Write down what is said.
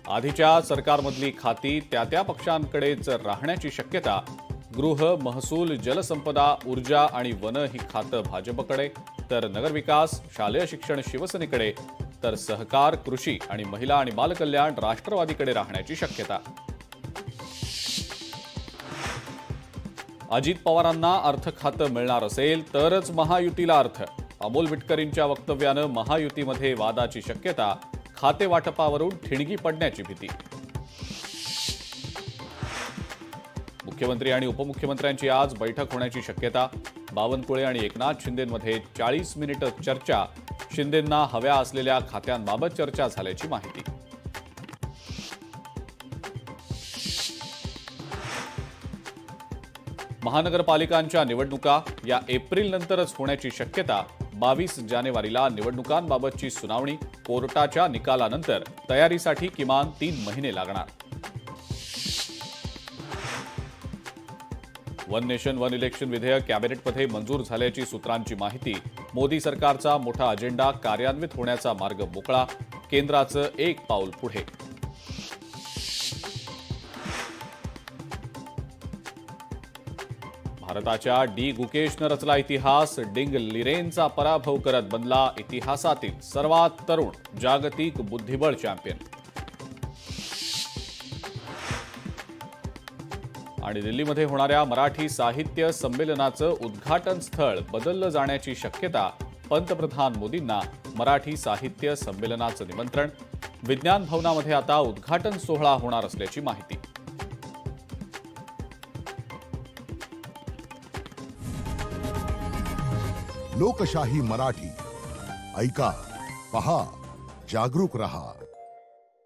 आधीच्या सरकारमधली खाती त्या पक्षांकडेच राहण्याची शक्यता। गृह, महसूल, जलसंपदा, ऊर्जा आणि वन ही खातं भाजपकडे, तर नगरविकास, शालेय शिक्षण शिवसेनेकडे, तर सहकार, कृषी आणि महिला आणि बालकल्याण राष्ट्रवादीकडे राहण्याची शक्यता। अजित पवारांना अर्थ खातं मिळणार असेल तरच महायुतीला अर्थ। अमोल मिटकरींच्या वक्तव्यानं महायुतीमध्ये वादाची शक्यता, खाते वाटपावरून ठिणगी पडण्याची भीती। मुख्यमंत्री आणि उपमुख्यमंत्र्यांची आज बैठक होण्याची शक्यता। बावनकुळे आणि एकनाथ शिंदेंमध्ये 40 मिनिटं चर्चा। शिंदेंना हव्या असलेल्या खात्यांबाबत चर्चा झाल्याची माहिती। महानगरपालिकांच्या निवडणुका या एप्रिलनंतरच होण्याची शक्यता। 22 जानेवारीला निवडणुकांबाबतची सुनावणी। कोर्टाच्या निकालानंतर तयारीसाठी किमान 3 महिने लागणार। वन नेशन वन इलेक्शन विधेयक कॅबिनेटमध्ये मंजूर झाल्याची सूत्रांची माहिती। मोदी सरकारचा मोठा अजेंडा कार्यान्वित होण्याचा मार्ग मोकळा। केंद्राचं एक पाऊल पुढे। भारताच्या डी गुकेशनं रचला इतिहास। डिंग लिरेनचा पराभव करत बनला इतिहासातील सर्वात तरुण जागतिक बुद्धिबळ चॅम्पियन। आणि दिल्लीमध्ये होणाऱ्या मराठी साहित्य संमेलनाचं उद्घाटन स्थळ बदललं जाण्याची शक्यता। पंतप्रधान मोदींना मराठी साहित्य संमेलनाचं निमंत्रण। विज्ञान भवनामध्ये आता उद्घाटन सोहळा होणार असल्याची माहिती। लोकशाही मराठी ऐका, पहा, जागरूक रहा।